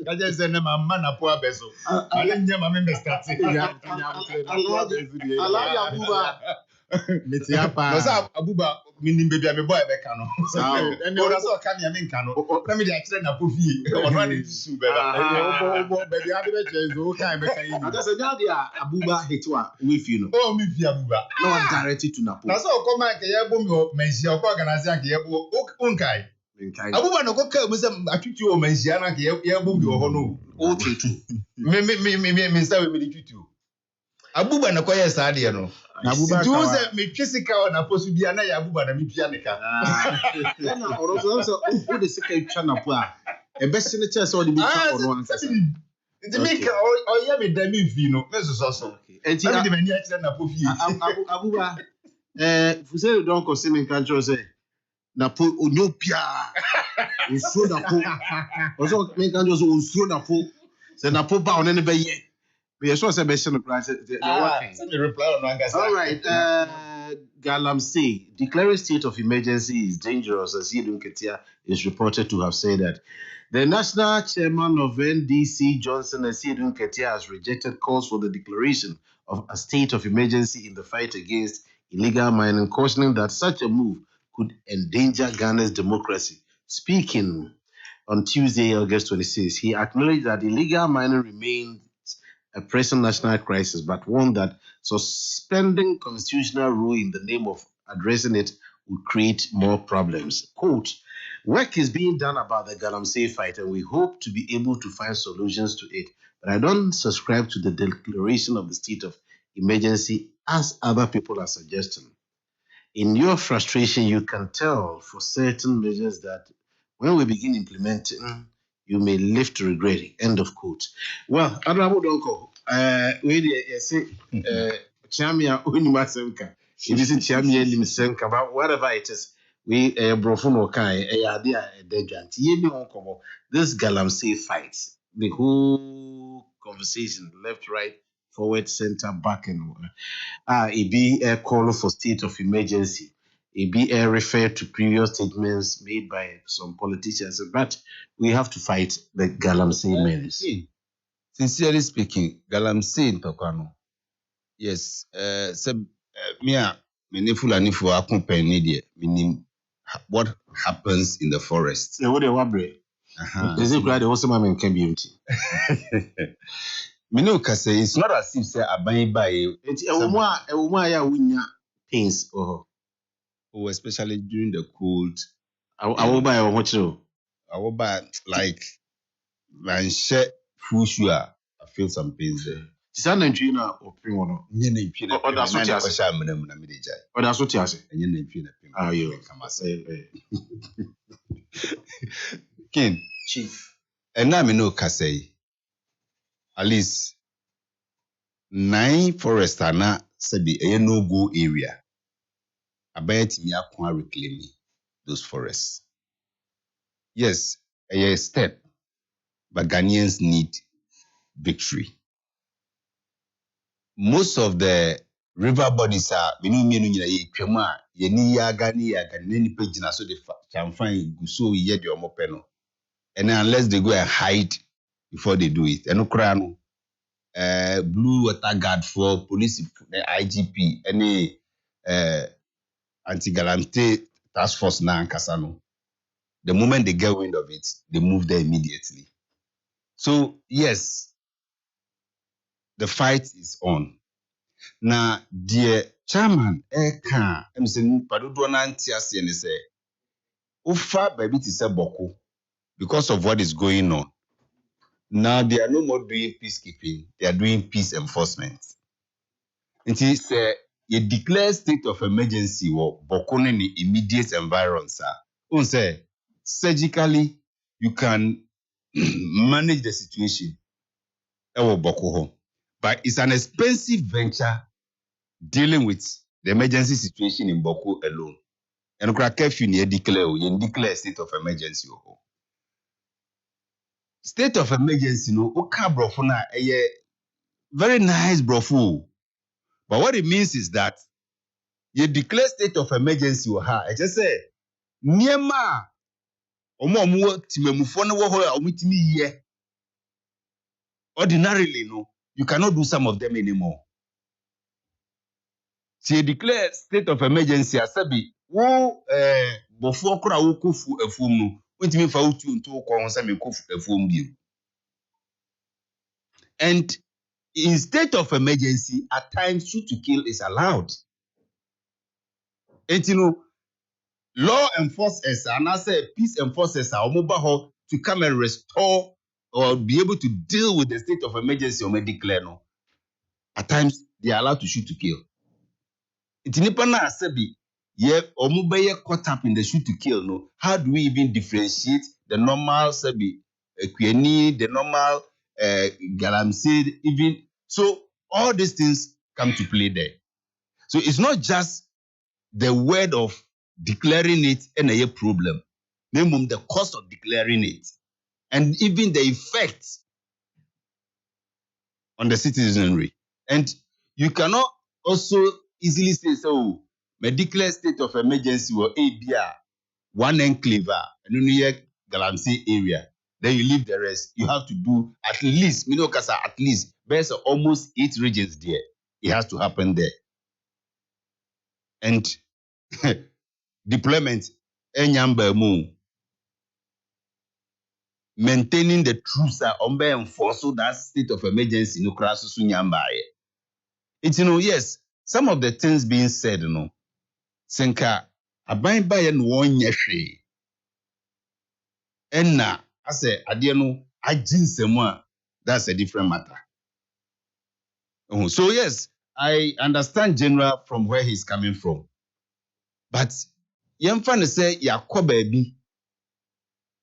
I just said, "My man, a poor bezel." I didn't hear my member starting. Metiapa. Abuba, meaning baby, I'm a boy, I can't. And you also can't, I mean, can't. Let me extend a puffy. Or one is super. Baby, I bet you okay. I just said, Abuba hit one with you. Oh, me, Abuba. No one directed to Napo. That's all come back. I have mentioned your organization. Unkai. Abuba no go come with some atutu mention. You have your honor. Oh, true. Me, say we do too. Abuba no koye saade no. Abuba do say me twesika na posu bia na ya Abuba na me pia neka. Na oro so o de sika twa na po a e be se ne che se o de bi twa ono ansa. Nti me ka o ye me da me fi no me so. Enti me de mani a kire na po fi. Abuba fu se don ko se me kan tro se na po onyo pia. Nsuo na po. Oso me kan tro so nsuo na po. Se na po ba ono ne be ye. Yes, what's the best reply? All right. Galamsey, declaring state of emergency is dangerous, as Yedun Ketia is reported to have said that. The national chairman of NDC, Johnson, as Yedun Ketia, has rejected calls for the declaration of a state of emergency in the fight against illegal mining, cautioning that such a move could endanger Ghana's democracy. Speaking on Tuesday, August 26, he acknowledged that illegal mining remains a pressing national crisis, but one that suspending constitutional rule in the name of addressing it would create more problems. Quote, work is being done about the Galamsey fight, and we hope to be able to find solutions to it. But I don't subscribe to the declaration of the state of emergency as other people are suggesting. In your frustration, you can tell for certain measures that when we begin implementing, you may live to regret it. End of quote. Well, Honorable Donko, we say, Chamia Unimasenka. If you see Chamia Limisenka, but whatever it is, we Brofuno Kai, idea dejant. Yemi Onkomo, this Galamsey fights, the whole conversation, left, right, forward, center, back, and it be a call for state of emergency. It be refer to previous statements made by some politicians, but we have to fight the Galamsey menace. Sincerely speaking, Galamsey in Tokano. Yes, me Fulani for accompany meaning what happens in the forest. What they wabre? Is it glad the whole man can be empty? Minuka say it's not as if say abai by it's a woman ya winya pains or especially during the cold. I will buy a watch. I will buy like share food sure. I feel some pains there. It's an engine or ping or no. Or that's what I say. Or that's what I say. And you name ah, you come say. King Chief. And now me no say. At least 9 forests are not sabi a no go area. I bet me I reclaim those forests. Yes, a step, but Ghanaians need victory. Most of the river bodies are Gani pagina so they can find Guso yet your mopeno. And unless they go and hide before they do it. And no blue water guard for police, the IGP, any anti-Galamsey task force na Kasano. The moment they get wind of it, they move there immediately. So yes, the fight is on. Now, dear chairman, I'm saying, Padudo Nantiasi and say, Ufa baby to say Boko because of what is going on. Now they are no more doing peacekeeping, they are doing peace enforcement. It is you declare state of emergency or Boko in the immediate environment, sir. Say surgically you can manage the situation. But it's an expensive venture dealing with the emergency situation in Boko alone. And you declare state of emergency. State of emergency, no, very nice, bro. But what it means is that you declare state of emergency. I just say, Niema, Omo timemufone wo ho a omitimi ye. ordinarily, no, you cannot do some of them anymore. So you declare state of emergency as sabi wo before kura wo kofu efum no wetimi fa utu nto ko ho me kofu efum bio. And in state of emergency, at times shoot to kill is allowed. And law enforcers and I say peace enforcers are mobile to come and restore or be able to deal with the state of emergency or declare no. At times they are allowed to shoot to kill. It's nipa na asebi ye omubeye caught up in the shoot to kill no. How do we even differentiate the normal sebi equini, the normal galamsey, even so all these things come to play there. So it's not just the word of declaring it and a problem. Minimum the cost of declaring it and even the effect on the citizenry. And you cannot also easily say, so, may declare state of emergency or ABR, one enclave, and only Galamsey area. Then you leave the rest. You have to do at least, at least, there's almost 8 regions there. It has to happen there. And deployment, maintaining the truce enforce that state of emergency no crisis it's yes, some of the things being said senka aban ba ye no wonye hwe enna ase ade no aginsem a that's a different matter. So yes, I understand General from where he's coming from, but yemfa ne say yakoba bi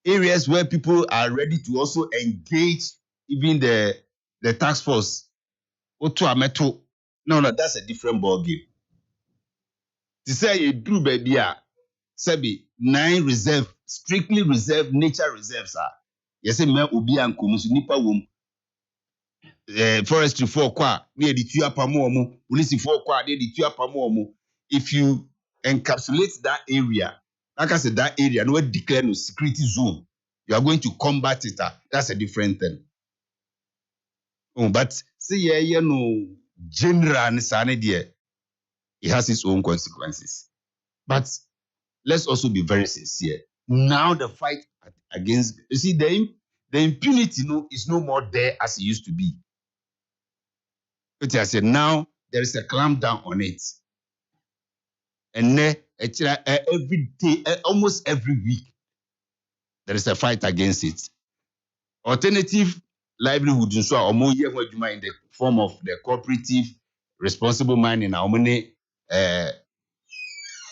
areas where people are ready to also engage even the task force. No, that's a different ball game. To say you do baby, Sebi 9 reserve, strictly reserved nature reserves are. You say me obi ankomusu nipa wom. Forestry for kwa near the tuapamo omo, police for kwa near the tuapamo omo. If you encapsulate that area, like I said, that area, no declare no security zone. You are going to combat it. That's a different thing. But say yeah, no general it has its own consequences. But let's also be very sincere. Now the fight against, you see, the impunity is no more there as it used to be. But I said now there is a clampdown on it. And every day, almost every week, there is a fight against it. Alternative livelihood in the form of the cooperative responsible mining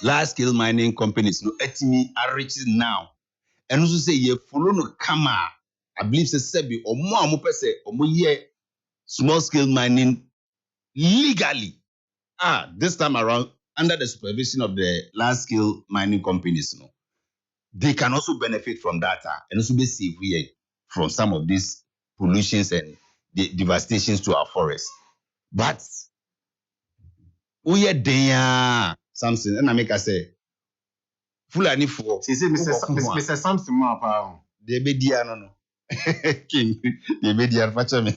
large-scale mining companies no etimi are reaching now. And also say ye follow no kama. I believe say sebi omo pese omo ye small-scale mining legally. This time around under the supervision of the large-scale mining companies, they can also benefit from that and also be safe from some of these pollutions and the devastations to our forests. But we are something, and I make us say, Fulani for. She said, Mr. Samson Mapa. The media no. King, the media facha me.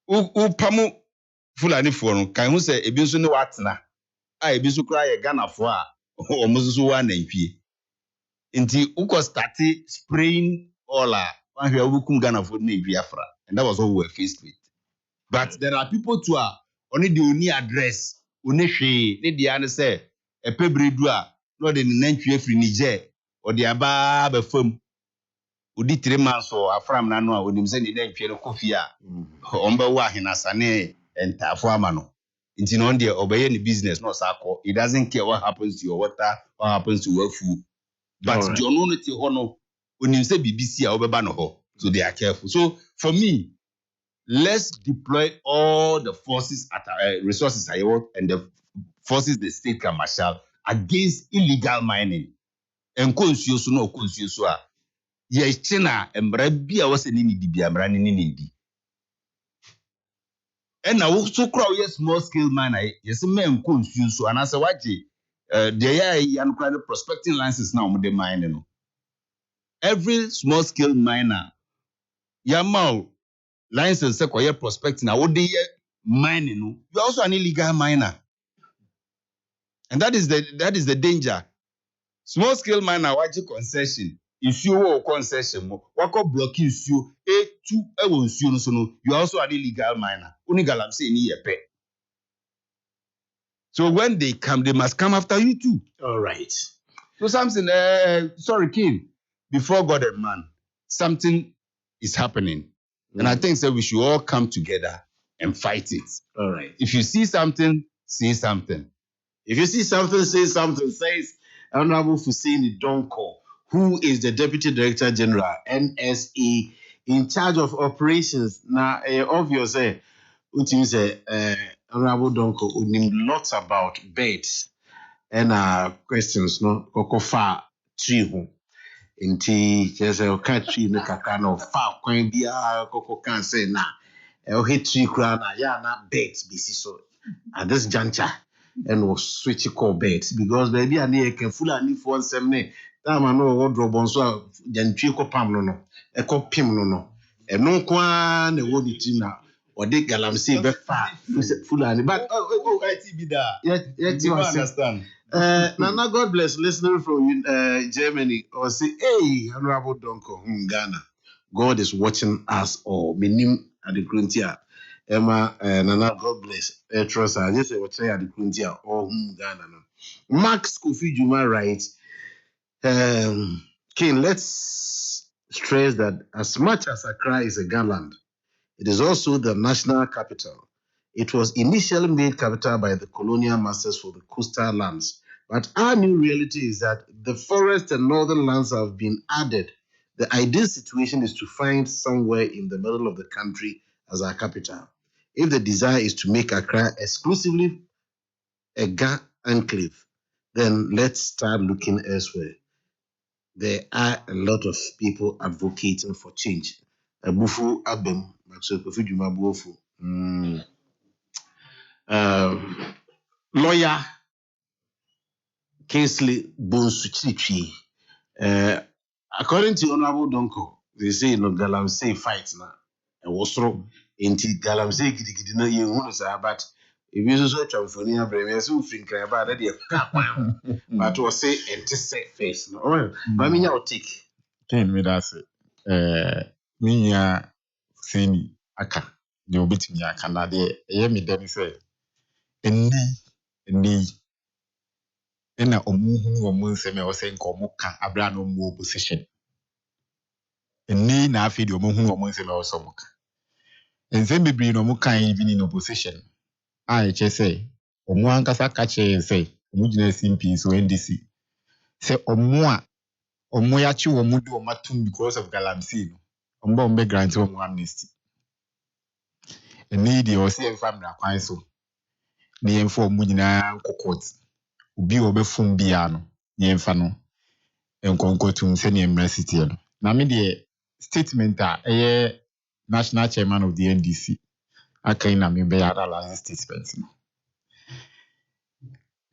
Pamu Fulani for no. Can you say ebi nso ne watena? Ebi nso kura ye Ghana for a omo nso wa na mpie. Nti uko started spraying all one here we Ghana for na Biafra, and that was what we were faced with. But there are people too only the only address only hwe ne dia ne say epebredu a no de nantwie free Niger or the aba be fam odi 3 months or afram na no a onim say ne nantwie no kofi a ombe wa henasane entafo ama no nti no de obeye ne business no sakọ. It doesn't care what happens to your water, what happens to your food. But the ono te ho no onim say BBC a obeba no ho, so they are careful. So for me, let's deploy all the forces at resources and the forces the state can marshal against illegal mining. And konsuoso no konsuoso a ye chena embra bia wose ni di bia embra ni ndi. And now so crowd yes small scale miner yes men konsuoso and as waje there yan kind of prospecting licenses now with the mining. Every small scale miner yamau license say koye prospecting na what they mining no, you're also an illegal miner. And that is the danger. Small scale miner waji concession. If you or concession mo, wako block you A2 ewo nsuo no so no, you are also an illegal miner. Only galam say ni yepe. So when they come, they must come after you too. All right. So something, sorry, King, before God and man, something is happening. And I think that we should all come together and fight it. All right. If you see something, say something. If you see something, say something, says Honorable Fusini Donko, who is the Deputy Director General, NSA, in charge of operations. Now, obvious, Honorable Donko, who knew lots about birds and questions, no, Kokofa tree home. Inti, there's a country in the Kakano, far, Queen Bia, Koko can say, nah, hit tree crown, na birds, BC so. At this juncture, and was switch call beds because baby and they can full and if one seven time I know what drop on so gentry ko pam no e ko pim no and no kwan e wo team now or they galamsey be far full and but ITB da. yet you understand. Nana, God bless listener from Germany or say hey Honorable Donko Ghana, God is watching us all minim at the gruntia. Emma Nana, God bless. Trust I just say what say at the Kuntia or Ghana. Max Kofi Juma writes, King, let's stress that as much as Accra is a Ghana, it is also the national capital. It was initially made capital by the colonial masters for the coastal lands. But our new reality is that the forest and northern lands have been added. The ideal situation is to find somewhere in the middle of the country as our capital. If the desire is to make Accra exclusively a Ga enclave, then let's start looking elsewhere. There are a lot of people advocating for change. Abufu Abem, Maxwell Kofi Juma Buofu. Lawyer Kingsley Bonsuchichi. According to Honorable Donko, they say no Galamsey fight na. And was wrong. Inti Galamsey gidi no ye hunu sa but if you so chamfoni abreme so fin kra ba that dey but was say anti face no. Oh, but me nya take. Ken me that say me nya seni aka de obetimi aka na de eye me dem say enni ena omuhunu omu nsem e wose nka omu ka abra no mu opposition enni na afi de omuhunu omu nsem e wose omu ka nsem bibiri no omu kan even in opposition a eche say omu ankasa ka che say omu gina SMP so NDC say omu ya chi omu do matum because of Galamsey no omu grant omu amnesty enni de wose en family kwan so ne yemfo omu gina court ubi obefum bia no yemfa no enkonkotum se ne emracity no na me de statement a national chairman of the NDC akai na me be yada last statement no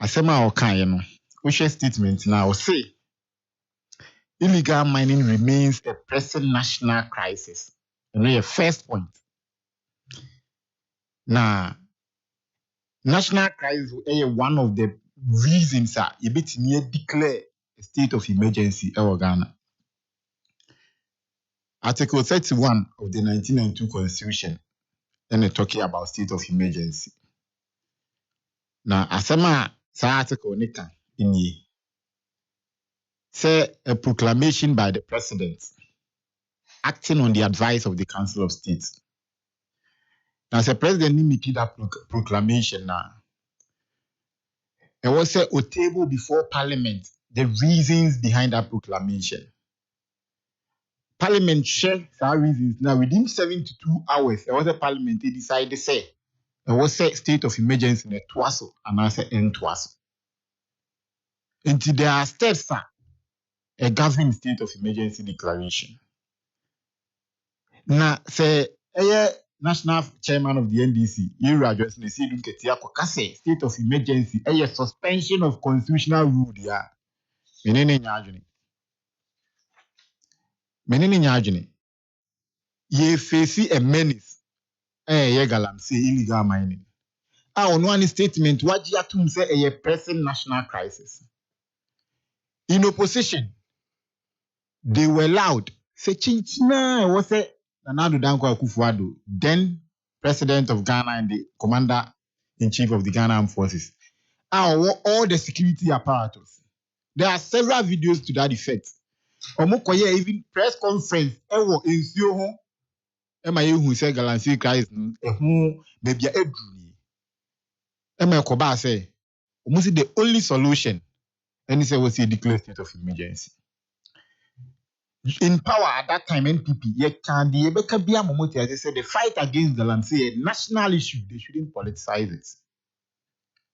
asema o kan ye no wo share statement na o say illegal mining remains a pressing national crisis and the first point na national crisis is one of the reasons that you declare a state of emergency in Ghana. Article 31 of the 1992 Constitution then talking about state of emergency. Now, asema sa article nika inye say a proclamation by the president acting on the advice of the Council of State. Now, the president need that proclamation now. It was said a table before Parliament the reasons behind that proclamation. Parliament share our reasons. Now, within 72 hours, there was a Parliament they decided to say there was a state of emergency in the Twaso and I said in Twaso. Until there are steps a governing state of emergency declaration. Now, say national chairman of the NDC, you address the state of emergency, a suspension of constitutional rule there. Menene nyajuni. ye face a menace ye galamsey illegal mining on one statement what you to say a pressing national crisis in opposition they were loud say chinchina was a Nana Dankwa Akufo-Addo, then president of Ghana and the commander-in-chief of the Ghana Armed Forces, all the security apparatus. There are several videos to that effect. Omokoye even press conference ewo ensio ho ema ye hu say galamsey crisis ehu bebia edru ni. Ema koba say omo the only solution and he said was a declared state of emergency. In power at that time, NPP, yet can the Ebeka Momoti, as I said, the fight against galamsey a national issue. They shouldn't politicize it.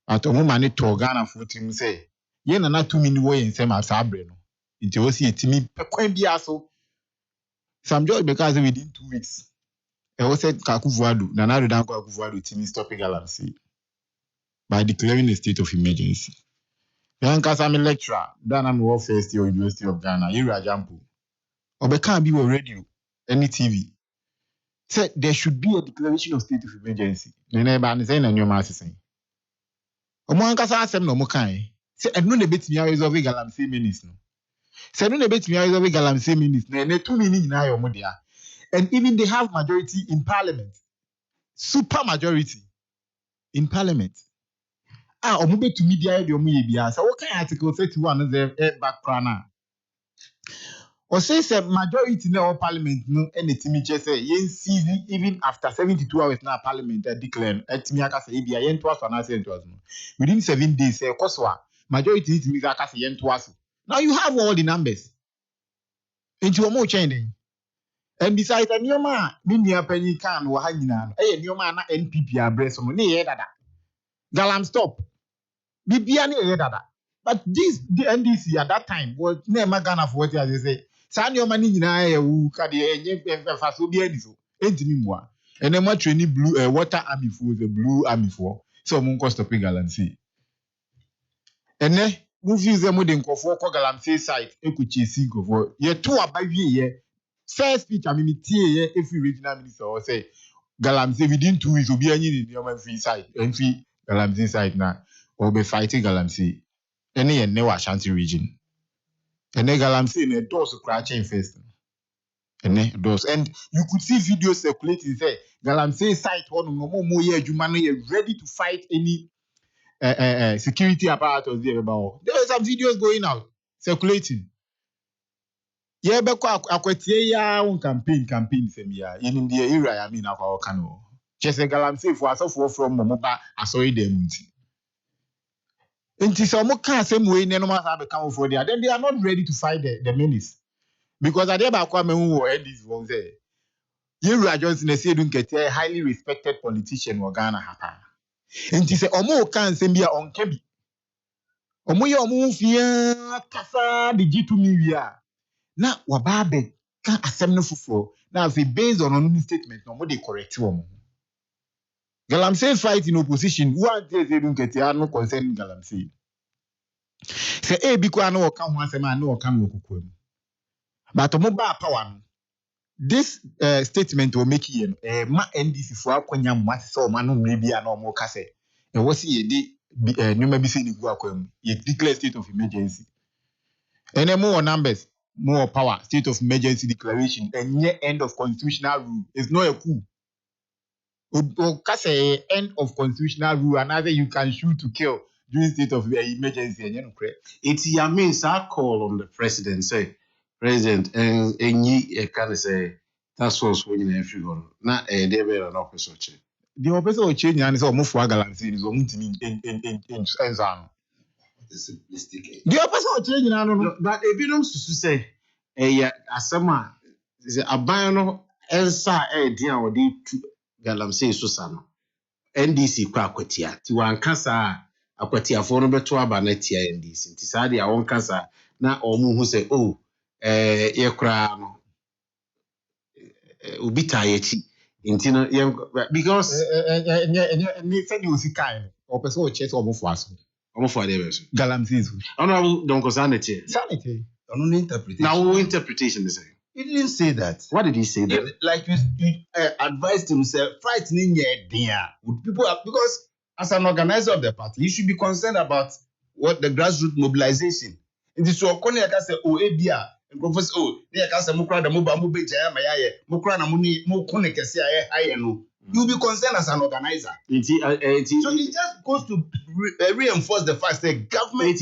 At a moment, to Ghana for him say, Yen and 2 minutes way in same as Abreno. It was a Timmy Pequembiaso. Some joy because within 2 weeks. I was said Akufo-Addo, Nana Akufo-Addo, Timmy stopping galamsey by declaring a state of emergency. Because I'm a lecturer, then I'm World First Year University of Ghana, Ira Jampu. Or can't be on radio, any TV. Said there should be a declaration of state of emergency. The neighbor is saying, and your master saying. Omo ankasa asem no mo kan. Say eno na betimi a resolve galamsey menace no. Say eno na betimi a resolve galamsey menace na ene 2 minutes na yo mo dia. And even they have majority in parliament. Super majority in parliament. Omo betumi dia e de omo ye bia. So what kind article 31 the background. Or says a majority in our parliament no any timi say yen season even after 72 hours now parliament declare etimi aka say bia yen to aso na say to aso within 7 days say koswa majority timi aka say yen to aso. Now you have all the numbers into omo change and besides anyoma me nia panyi kan wo ha nyina no anyoma na NPP address mo ne ye dada galam stop bibia ne ye dada. But this the NDC at that time was near Ghana for what they say. Sani o mani nyina ya wu ka de enye faso bi adiso entimi mua ene ma training blue water army for the blue army for so mo nko stop galamsey ene mo fi ze mo de nkofo ko galamsey site ekuchi si nkofo ye to abawie ye first speech amimitie ye every regional minister or say galamsey within 2 weeks obi anyi ni o man free site and free galamsey site na or be fighting galamsey ene ye ne wa Ashanti region. And then galamsey in a doors crouching first. And doors. And you could see videos circulating say galamsey site one no more year ready to fight any security apparatus there about. There were some videos going out circulating. Yeah, but akwetie ya on campaign semia in the area I mean akwa kano. Just a galamsey for us from momoba asori dem nti. Until some can same way, no matter how they come for there, then they are not ready to fight the menace. Because at the back, who these ones there. You are just in a say, don't get a highly respected politician or Ghana hapa. And she say, Omo can send me on Kebi. Omo ya omo fia kasa the G2 media. Now, wababe can assemble for. Now, if based on an statement, no more they correct woman. Galamsey fight in opposition. Who are they don't get no concern Galamsey? Say because I know come once I know come kukwem. But omoba power. This statement will make you ma NDC for akwanya mwati so manu maybe no more kase. E wosi ye di nyuma bi se ni gu akwem. Ye declare state of emergency. And then more numbers, more power, state of emergency declaration, and near end of constitutional rule. It's not a coup. Because end of constitutional rule, another you can shoot to kill during state of emergency. And you know, it's means I call on the president, say, President, and ye kind of say, that's what's winning everyone. Not a debate an officer change. The officer will change and so move for galamsey is going to mean in Zan. The officer will change and but if you don't say, as someone is a bino, Elsa, dear, or the galamsey Susano. NDC kwa akwatia ti wankasa akwatia fo no beto aba na tia NDC nti saade a wonkasa na omu hu se ye kra no ubita yechi nti no because ni said you see kind or person will chase omo for dey beso galamsey honorable don't go sanity ono interpretation now interpretation is He didn't say that. What did he say then? Like you advised himself, fighting would people because as an organizer of the party, you should be concerned about what the grassroots mobilization. In this one, I can say, oh, Abia, and professor, oh, they can say, Mukra, the Muba Jaya, Maya, Mukra, Muni, Mukune, I know. You'll be concerned as an organizer. So it just goes to reinforce the fact that government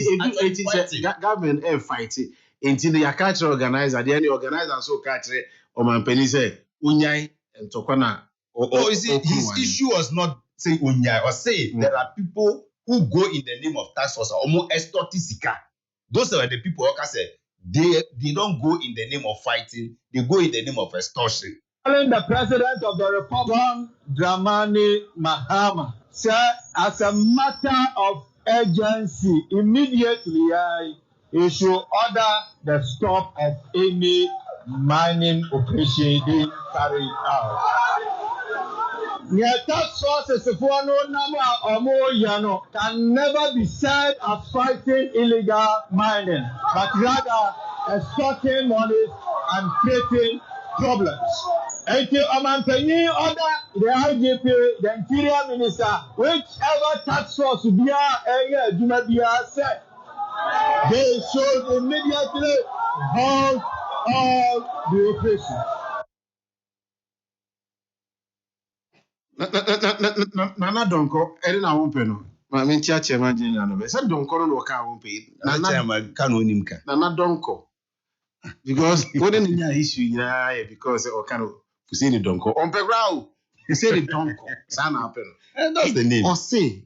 fighting until the catch organizer, the organizer so catch or man penny say unyai and tokona. Oh, you see, his issue was not say unyai or say there are people who go in the name of task force or more extortisika. Those are the people who say they don't go in the name of fighting, they go in the name of extortion. The President of the Republic, Dramani Mahama, said as a matter of urgency, immediately he should order the stop of any mining operation being carried out. The task forces can never be said as fighting illegal mining, but rather extorting monies and creating problems. Until Omanpenny order the IGP, the Interior Minister, whichever task force be said, they should immediately halt all the operations. Nana Donko, Edina Wompeno. My main chairman general no. Said Donko no waka wompe. Nana chairman kanonimka. Nana Donko. Because what in the issue because Okano Fusini Donko on Pegrao. He said it Donko. Sana happen. And that's the name. Or say,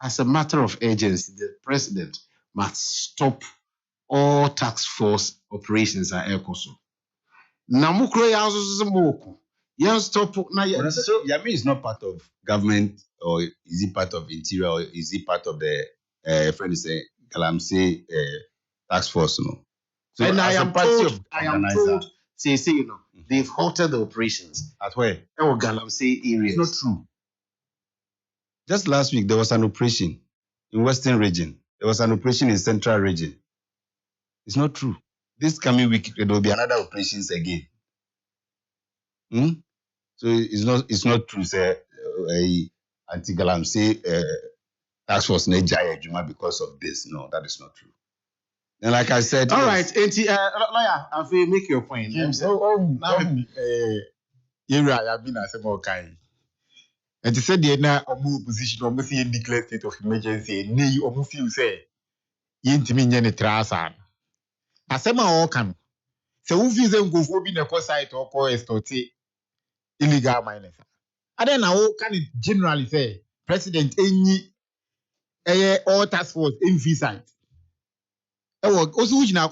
as a matter of urgency, the president must stop all task force operations at Ekoso. Namukro yazo moku. You stop now. So Yami is not part of government, or is he part of interior, or is he part of the friend say Galamsey task force? No. So and I am told, say, you know, they've halted the operations. At where? Or Galamsey areas. It's not true. Just last week, there was an operation in Western region. There was an operation in Central region. It's not true. This coming week, there will be another operations again. So it's not true, say, anti-Galamsey task force Nejaya Juma because of this. No, that is not true. And like I said, all right, lawyer, I will make your point. Area I've been as a more kind. And to say the na omu position almost declare state of emergency, nay omu feel say yintimi nye ne trasa. Asema all can. So who feels them go for being a site or call extorte illegal miners. And then now can it generally say president any all task force in fee site. Also, which now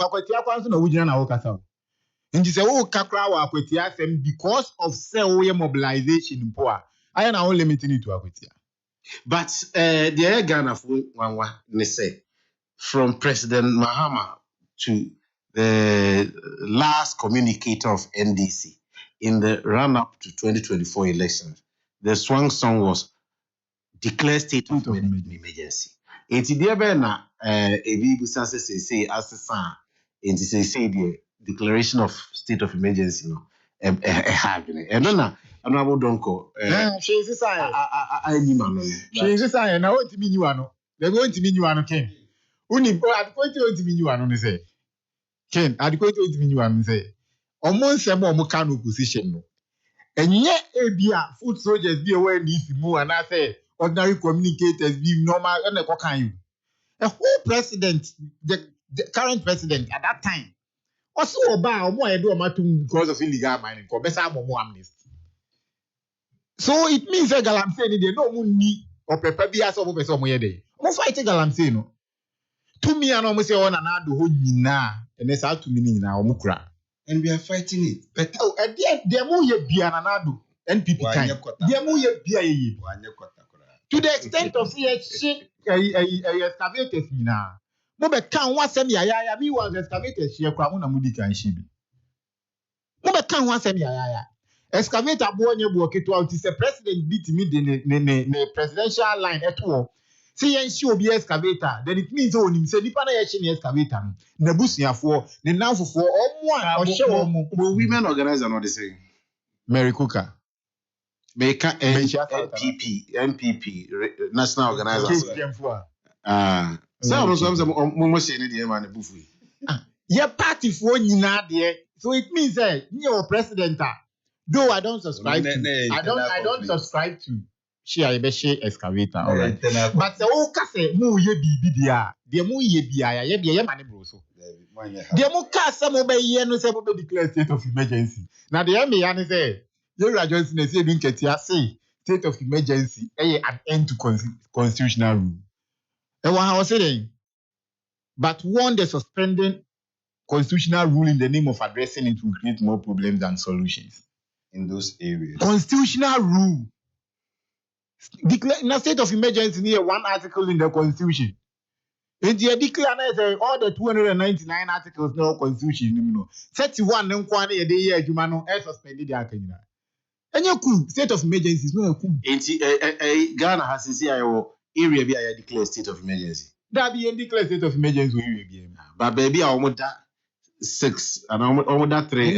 and you say, oh, Kakra, because of cell mobilization in poor. I am now limiting it to Aquatia. But the Ghana one say from President Mahama to the last communicator of NDC in the run-up to 2024 elections, the swang song was declare state of emergency. And today, na ebi busa say asesa. And say the declaration of state of emergency no have ne. And na abo donko. She is say. I ni man no. She is say na want me you ano. They want me you ano Ken. Uni adequate want me you ano ne say. Ken adequate want me you ano say. Omo nsem omo ka no position no. Enye ebia foot soldiers be aware this mu and I say ordinary communicators be normal and they can you. A whole president, the current president at that time, also about more because of illegal mining, more amnesty. So it means that Galamsey they no money or paper be as over some way day. Most fighting Galamsey no. To me, I almost say on another whole and it's out to me now, Mukra. And we are fighting it. But oh, at the end, there will be an anado and people time. There will be a to the extent of excavators now. Mobe can one semi ya mi was excavators here kwa muna mudi kan shibi. Mobe kan one semi ya. Excavator bo nye bo keto out is a president beat me the presidential line eto. See, and she will be excavator. Then it means oh, him say nipa na ye excavator. Nebusiafo, the now for or show women organizer not the same. Mary Cooker. Make NPP, national organizer. So I'm almost saying the man buffy. Yeah, party for there. So it means that you're president. Though I don't subscribe to, I don't subscribe to share excavator. All right. But the old case mu ye bibi dia. The mu ye bia ye mani bro so. The mu kasa mo be ye no se mo be declare state of emergency. Now the me yan say Jerry Johnson say bin ketia say state of emergency an end to constitutional rule. And what I was saying, but one the suspending constitutional rule in the name of addressing it will create more problems than solutions in those areas. Constitutional rule. Declare in a state of emergency near one article in the constitution. And you declare all the 299 articles in the constitution. 31 and one a day, you man suspended the Akenya. And you cool state of emergency is not cool. Ghana has a area be a declared state of emergency. That be a declared state of emergency area. But baby, I want that 6 and almost that 3.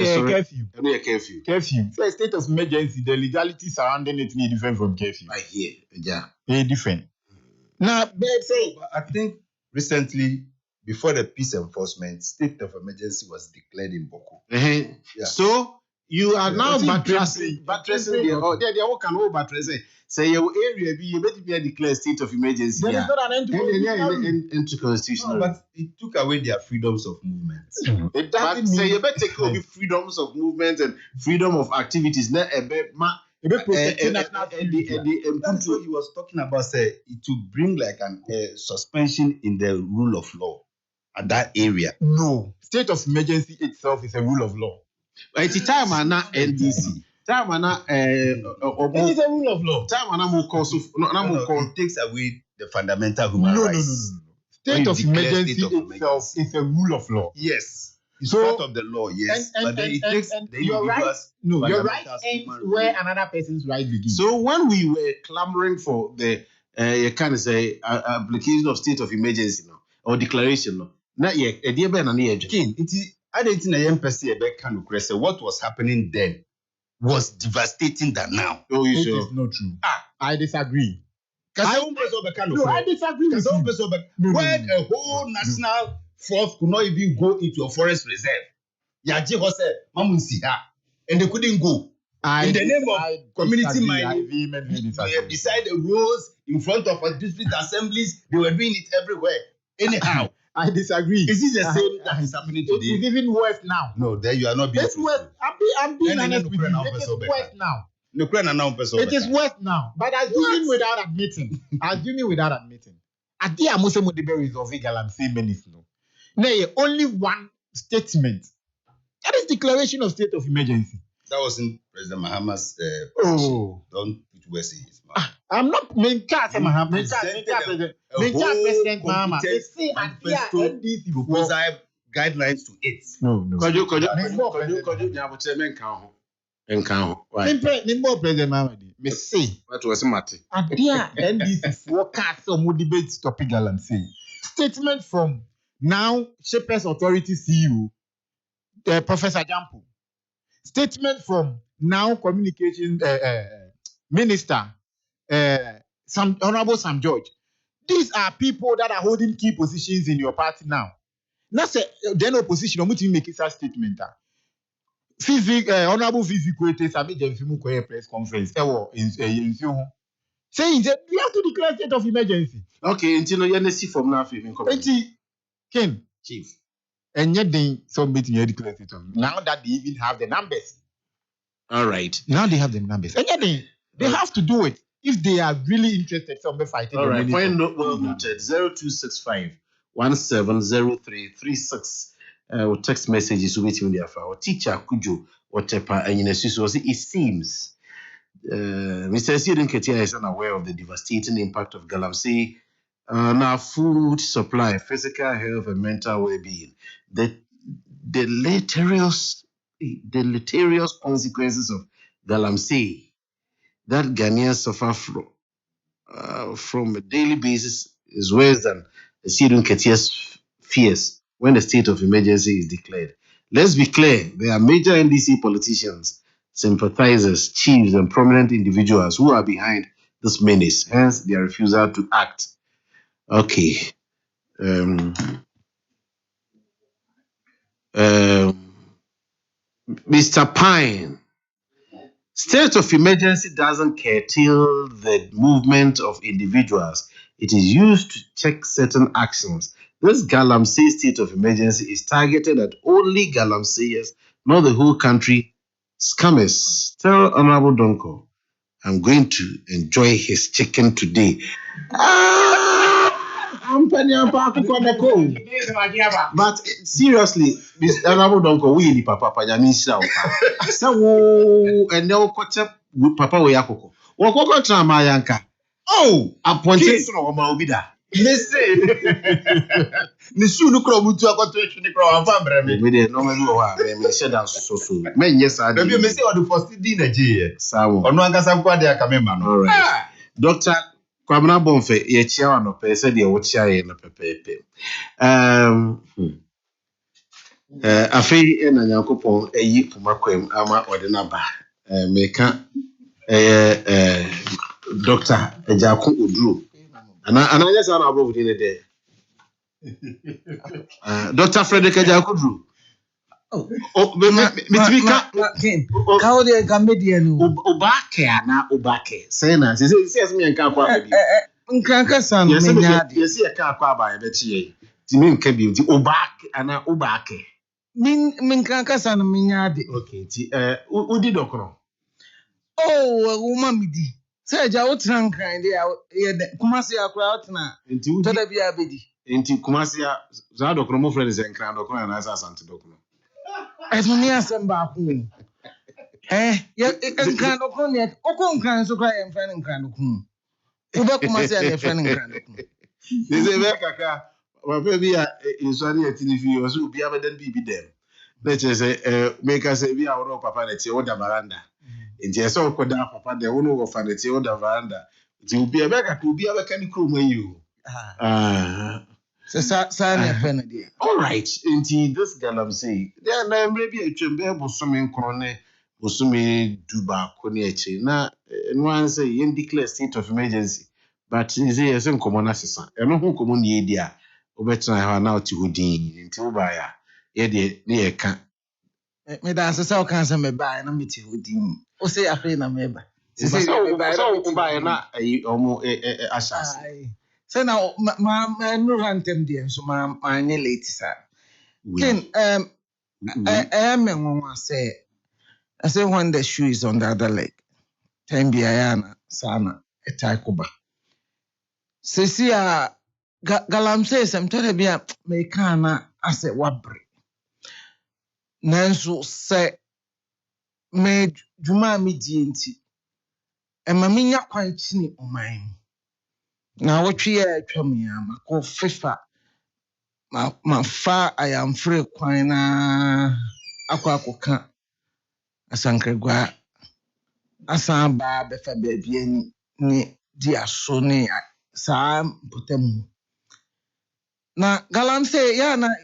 Curfew. So state of emergency, the legality surrounding it is different from curfew. I hear, yeah. Very different. Now, I think recently, before the peace enforcement, state of emergency was declared in Boko. Yeah. So you are now buttressing the all can over buttressing. Say your area be better be declared state of emergency. There is not an end to constitution. No, but it took away their freedoms of movement. It doesn't say you better take away freedoms of movement and freedom of activities. Not a bit that's what he was talking about. Say it to bring like an suspension in the rule of law at that area. No, state of emergency itself is a rule of law. But it's time and not NDC. Time and not it is a rule of law. Time and it takes away the fundamental human rights. No. State of emergency itself is a rule of law. Yes. It's part of the law, yes. But then it takes the individual's your right ends where another person's right begins. So when we were clamoring for the you can say application of state of emergency or declaration, not yet. A dear Ben and I didn't think what was happening then was devastating than now. Oh, it is not true. I disagree. I disagree with you. When a whole national force could not even go into a forest reserve, Yaji was and they couldn't go. In the name of community mining, beside the roads, in front of a district assemblies, they were doing it everywhere. Anyhow. I disagree. Is this the same that is happening today? It's even worse now. No, there you are not being. It's worse. I'm being honest with you. It is worse now. It is worse now. But assuming without admitting. Adi amuse mo debe resolve galamsey menace no. Nay, only one statement. That is declaration of state of emergency. That wasn't President Mahama's. Don't put words in his mouth. I'm not President Mahama. They say proposal guidelines to it. No. Nimbo President Mahama. Me say. What was Mati? Adia NDC forecast or debate topic galamsey. Statement from now Shapers Authority CEO, Professor Jampo. Statement from now Communication Minister, Honorable Sam George. These are people that are holding key positions in your party now. Now say then opposition or muti make such statement. Honorable Vivi Kwete Sami Jemfimu Koye press conference. Saying that we have to declare state of emergency. Okay, until you see from now. Ken Chief. And yet they submit your declare state of now that they even have the numbers. All right. Now they have the numbers. And yet they have to do it if they are really interested. Some fighting. All right. Point noted 0265 170336. Text messages waiting there for our teacher Kujo whatever and it seems Mr. Sidon Ketia is unaware of the devastating impact of galamsey on our food supply, physical health, and mental well-being. The deleterious consequences of galamsey that Ghanaians suffer from from a daily basis is worse than the Sidun Ketia's fears when the state of emergency is declared. Let's be clear, there are major NDC politicians, sympathizers, chiefs, and prominent individuals who are behind this menace, hence their refusal to act. Okay. Mr. Pine, state of emergency doesn't curtail the movement of individuals. It is used to check certain actions. This Galamsey state of emergency is targeted at only Galamseyers, not the whole country. Scammers, tell Honorable Donko, I'm going to enjoy his chicken today. But seriously, Mr. Honorable Donko, we the papa panyamisha opa. So and now papa we Akoko. Wakoko trama yanka. Oh, appointed son of Maubida. Listen. Nisu nukro mutu akoto nukro amfambre me. We dey normally wa me share down so. Men yes I. Maybe me say what the first dinner je. Sawo. Ono ankasa kwa de akamema no. All right. Doctor Kwabena Bonfe ye chia wa no pe se de wo chia ye no pepepe. Afei na Nyankopon eyi pumakwem ama ordinaba. Meka Doctor Ejako Oduro. Ana yes ana above the day. Dr. Frederick Ejako Oduro. Oh, Mr. How they comedian Obake ana Obake. Say na say me nka kwa baby. Nkanka san me nyaade. Yes e ka kwa ba e be tie. Ti me nka bi ti Obake ana Obake. Min nkanka san me nyaade. Okay, ti udi dokoro. Oh, woman mi di. Say ja wotran nkran de ye Kumasi akura wotna. Enti udi. Toda bia bedi. Enti Kumasi za dokoro mo friend ze nkran dokoro na asa asante dokoro. Esuni asamba ku. Ye nkran dokoro ne okon nkran so kra ye friend nkran dokoro. Ube Kumasi ye friend nkran dokoro. Deze be kaka. Papa bi a insori etinifi o so bi abadan bi dem. Let's say make us say bi a woro papa na tie o da veranda. Nti ese okoda papa de wono wo fa na tie o da veranda. Nti obi e be kaka obi abeka ni krom ayi o. So sa na friend dey. All right. Nti this Galamsey. There na maybe a twembe bosome nkron ne bosome duba ko ne eche na no an say yen declare state of emergency. But is here some common assessment. Eno ho common ye dia. Obetra ha na oti hodin nti wo ba ya ye de ne ye ka Me da asesa o kan se me ba na me ti hodin o se afre na me ba se me ba so ba ya na omo asase se na ma no rantem de so ma anye late sa ken me won say I say when the shoe is on the other leg time bia na sana etai ko ba se si a Galamsey sem tore bia me kana ase wabre nanso se me dwuma me die nti ema me nya kwan chini oman na wotwe ya atwam ya mako fifa ma fa ayam free kwan na akwakoka asankregwa asan ba befa baabi ani ni di aso ni saa potamu na Galamsey ya na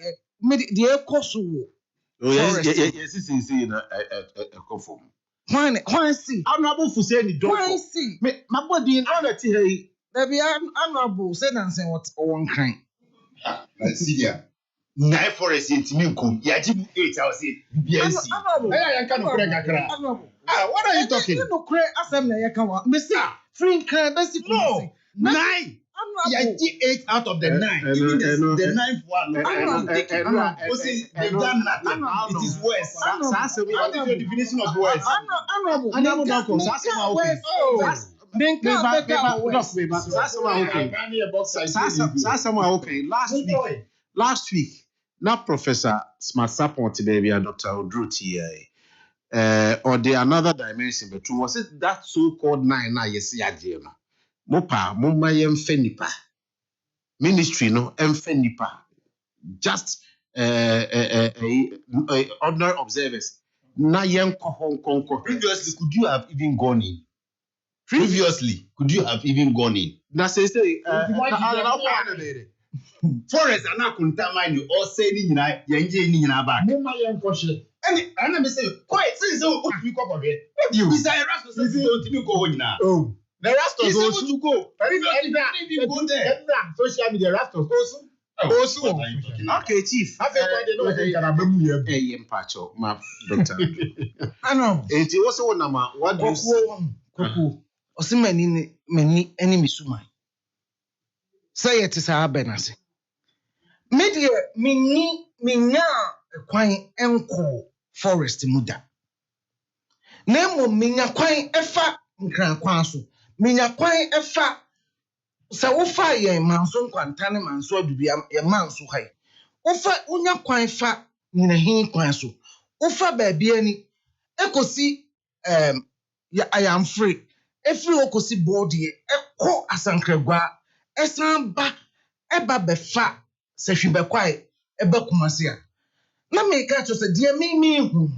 me di ekoso wo. Oh yes see na confirm. Why see? Honorable for saying the door. Why see? Me my body in order to hey. There be honorable say and say what one kind. See ya. Nine forest intimi ko. Ya ji 8 hours BNC. Hey, can no kakra. What are you talking? You no credit asem na ya kan wa. Me say free kan basic. No. 9. Yeah, 8 out of the 9. Even the 9th one. They've done nothing. It is worse. What is your definition of worse? Last week, now Professor Smart Sapon baby and Dr. Oduro TA, or the another dimension, but was it that so-called 9 now? Yes, yeah, Mopa, Mumma Fenipa. Ministry, no, Fenipa. Just ordinary observers. Na yen Hong Kong. Previously, could you have even gone in? Previously, could you have even gone in? Now say Forest and I couldn't tell mine you all say in back. And I'm saying, quite so you come again. You desire us to go in now. Oh, the Rastos He's able also to go. even go there. social media Rastos also. okay, Chief. I feel like they know they can have them here. Hey, Mpacho, my doctor. I know. And you also want nama. What do you say? Koko. Osimani many enemy sumai. Say it is a benasi. Media minya kwan enko forest muda. Nemo minya kwan efa nkran kwan so. Minya kwan efa sa wofa ye manso nkwantane manso adubia ye manso hai. Wofa unya kwan fa nyinahin kwan so. Wofa baabi ani ekosi ya I am free. Every okosi body eko asankragwa esan ba eba befa se hwibekwae eba kumase a na me ka cho se de me hu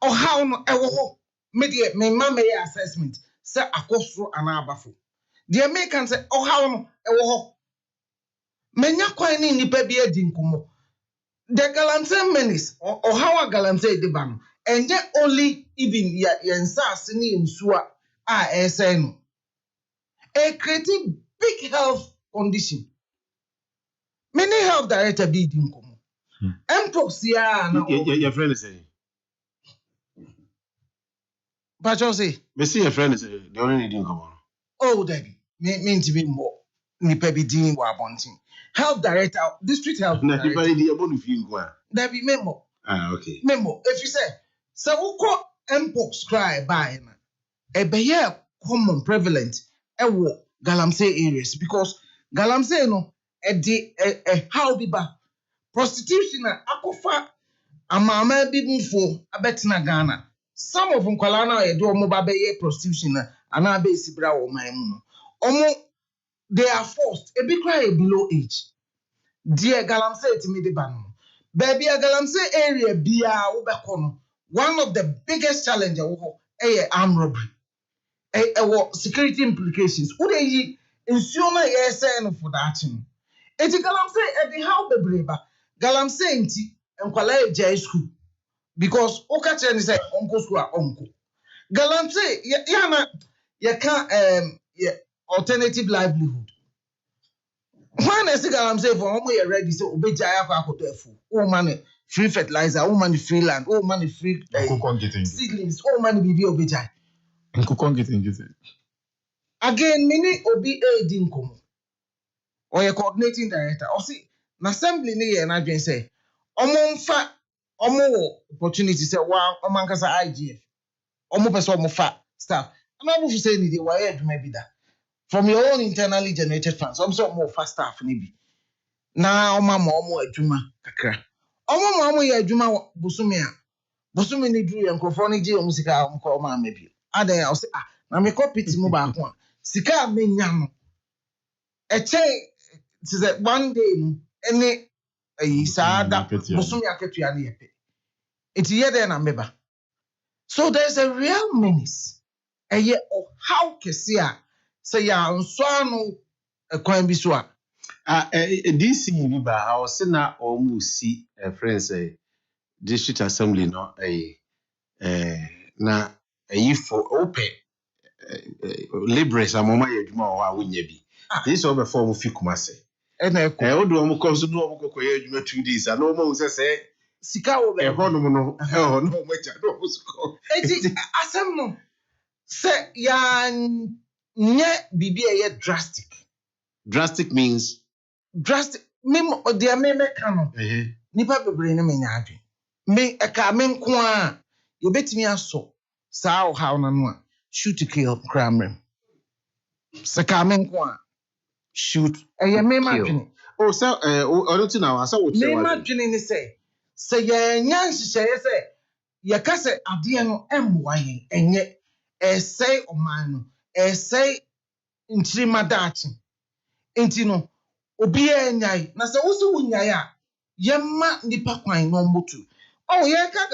o how no ewo ho me de me ma me assessment se akosoro ana abafo de me kan se o how no ewo ho menya kwan ni nipa bi adi nkomo the galante menace o how a galante de ba no enje only even yensa asini nsuwa a ese no creating big health condition. Many health director be din komo. Mpox ya na Your friend is saying. Pacho say, Me see your friend is saying. They only need come on. oh daddy, me to be more nipa bi din wa abontin. Health director, district health Na director. everybody dey about to feel go. That be memo. Ah, okay. Memo, if you say, so uko mpox cry by na. Ebeye common prevalent ewo galamsey areas because galamsey no how bi ba prostitution na akofa amama bi mfo abetina Ghana some of nkwala na ye do omo ba be prostitution na ana be sibra wo man mu no omo they are forced ebi cry below age dear galamsey timi de ba no baby galamsey area bia wo be no one of the biggest challenge wo ho armed robbery security implications. Who they yi ensure yes no for that. Eti galamsey the how bebreba. Galamsey nti enkwala ejai school because oka chere ni say onko school a onko. Galamsey ya na ya can alternative livelihood. When I say galamsey for omo you ready say obeja akwa akoto efu. O man free fertilizer, o man free land, o man free seedlings, o man bibi obeja. Again, many obi aiding komo or a coordinating director or see na assembly ni na adwen say omo mfa omo opportunity say wa omankasa IGF omo pese omo fa staff and omo fu say ni dey why adwuma bi da from your own internally generated funds omo say omo fa staff ni bi na omo adwuma kakra omo ye adwuma busumi ni duru enkrofo ni je omo sika omo ko omo amabi adan I say na me copy mu ba ko sika menya no eche ti say one day no any saada busumi aketua na yepe enti ye dey na meba so there's a real menace how kesi a say ya nso anu kwan bi so a DC bi ba I was saying na almost see friends district assembly no na for open liberals amoma ye adwuma wa wonya bi this over form fi kumase na eko odo omo ko so no omo kokoye adwuma 2 days and omo say sika wo be hono no no macha no musko eti asem no say ya nye bibi drastic means memo de me ka no nipa bebre ne menya adwen me eka me nko a ye betimi aso saa how na no a shoot to kill crime seka me nko a shoot me ma dwen oh so odo na asa wo che me ma dwen ni say ye nya nhihye say ye ka say ade no emwa yen enye say oman no say nchirima daachi enti no obi enyai na se wo se wunyai a yemma nipa kwan no motu oh ye ka